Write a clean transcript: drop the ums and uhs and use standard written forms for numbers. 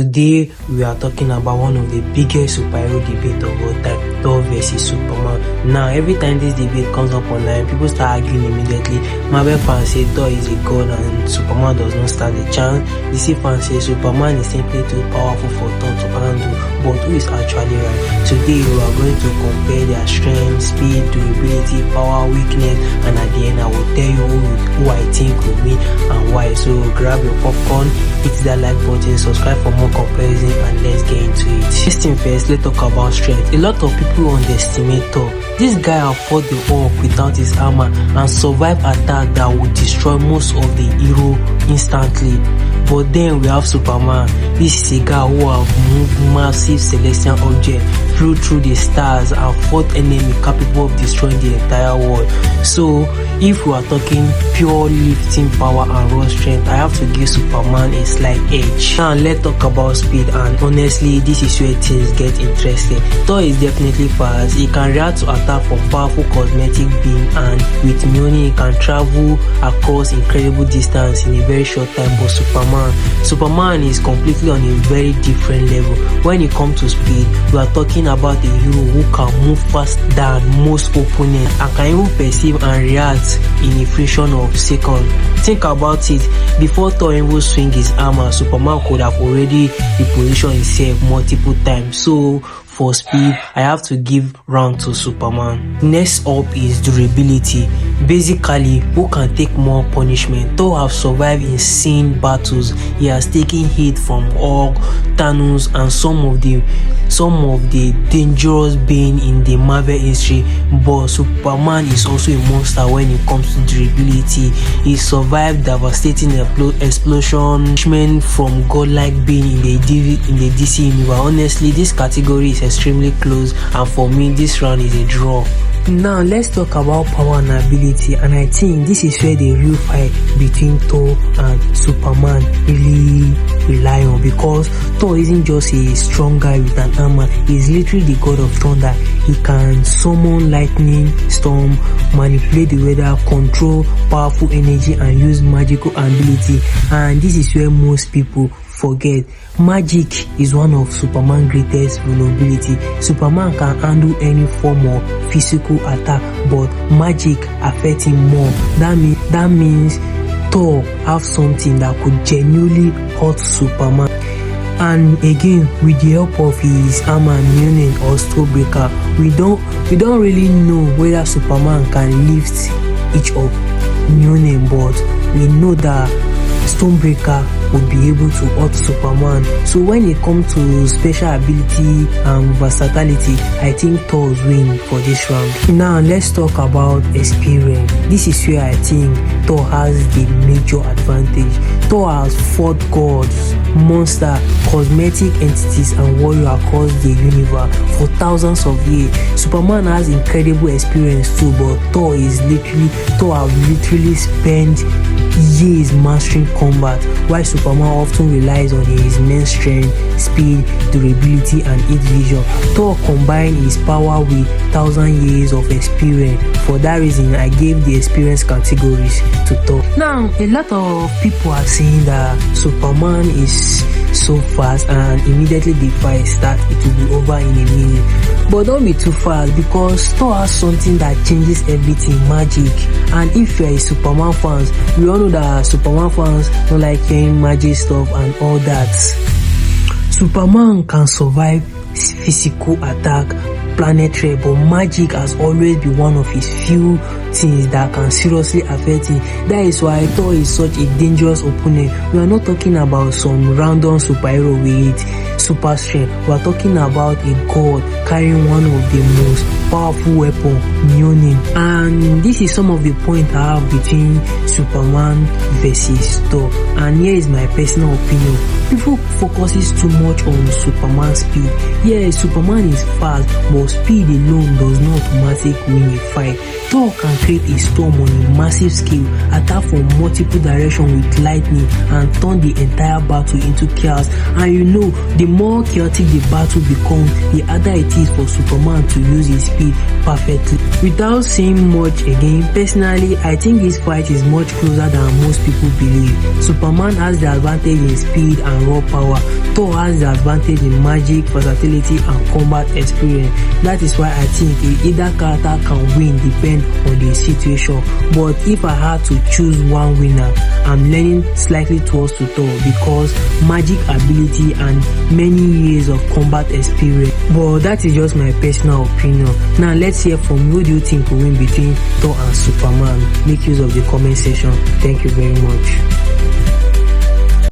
Today we are talking about one of the biggest superhero debate of all time, Thor versus Superman. Now every time this debate comes up online, people start arguing immediately. Marvel fans say Thor is a god and Superman does not stand a chance. DC fans say Superman is simply too powerful for Thor to handle, but who is actually right? Today we are going to compare their strength, speed, durability, power, weakness, and at the end I will tell you who I think will win and why. So grab your popcorn, hit that like button, subscribe for more comparison, and let's get into it. First thing first, let's talk about strength. A lot of people underestimate Thor. This guy have fought the Hulk without his armor and survived attack that would destroy most of the hero instantly. But then we have Superman. This is a guy who have moved massive celestial object, flew through the stars, and fought enemy capable of destroying the entire world. So if we are talking pure lifting power and raw strength, I have to give Superman a slight edge. Now let's talk about speed, and honestly this is where things get interesting. Thor is definitely fast. He can react to attack from powerful cosmetic beam, and with Mjolnir he can travel across incredible distance in a very short time. But Superman is completely on a very different level. When it comes to speed, we are talking about a hero who can move faster than most opponents and can even perceive and react in a fraction of seconds. Think about it, before Thor even swing his armor, Superman could have already repositioned himself multiple times. So for speed, I have to give round to Superman. Next up is durability. Basically, who can take more punishment? Thor have survived insane battles. He has taken hit from Hulk, Thanos, and some of the dangerous being in the Marvel history. But Superman is also a monster when it comes to durability. He survived devastating explosion from godlike being in the DC universe. Honestly, this category is extremely close, and for me this round is a draw. Now let's talk about power and ability, and I think this is where the real fight between Thor and Superman really rely on, because Thor isn't just a strong guy with an armor. He's literally the god of thunder. He can summon lightning storm, manipulate the weather, control powerful energy, and use magical ability. And this is where most people forget. Magic is one of Superman's greatest vulnerability. Superman can handle any form of physical attack, but magic affects him more. That means Thor have something that could genuinely hurt Superman. And again, with the help of his armor, Mjolnir or Stormbreaker, we don't really know whether Superman can lift each of Mjolnir, but we know that Stormbreaker would be able to hurt Superman. So when it comes to special ability and versatility, I think Thor's win for this round. Now let's talk about experience. This is where I think Thor has the major advantage. Thor has fought gods, monsters, cosmetic entities, and warriors across the universe for thousands of years. Superman has incredible experience too, but Thor have literally spent years mastering combat, while Superman often relies on his main strength, speed, durability, and heat vision. Thor combined his power with 1,000 years of experience. For that reason, I gave the experience categories to Thor. Now, a lot of people are saying that Superman is so fast and immediately the fight starts, it will be over in a minute. But don't be too fast, because Thor has something that changes everything, magic. And if you're a Superman fans, we all know that Superman fans don't like hearing magic stuff and all that. Superman can survive physical attack, planetary, but magic has always been one of his few things that can seriously affect him. That is why Thor is such a dangerous opponent. We are not talking about some random superhero with super strength. We are talking about a god carrying one of the most powerful weapon, Mjolnir. And this is some of the points I have between Superman versus Thor. And here is my personal opinion. People focuses too much on Superman's speed. Yes, Superman is fast, but speed alone does not automatically win a fight. Thor can create a storm on a massive scale, attack from multiple directions with lightning, and turn the entire battle into chaos. And you know, the more chaotic the battle becomes, the harder it is for Superman to use his speed perfectly. Without saying much again, personally, I think this fight is much closer than most people believe. Superman has the advantage in speed and raw power. Thor has the advantage in magic, versatility, and combat experience. That is why I think either character can win depend on the situation. But if I had to choose one winner, I'm leaning slightly towards to Thor because magic ability and many years of combat experience. But that is just my personal opinion. Now let's hear from you. Who do you think will win between Thor and Superman? Make use of the comment section. Thank you very much.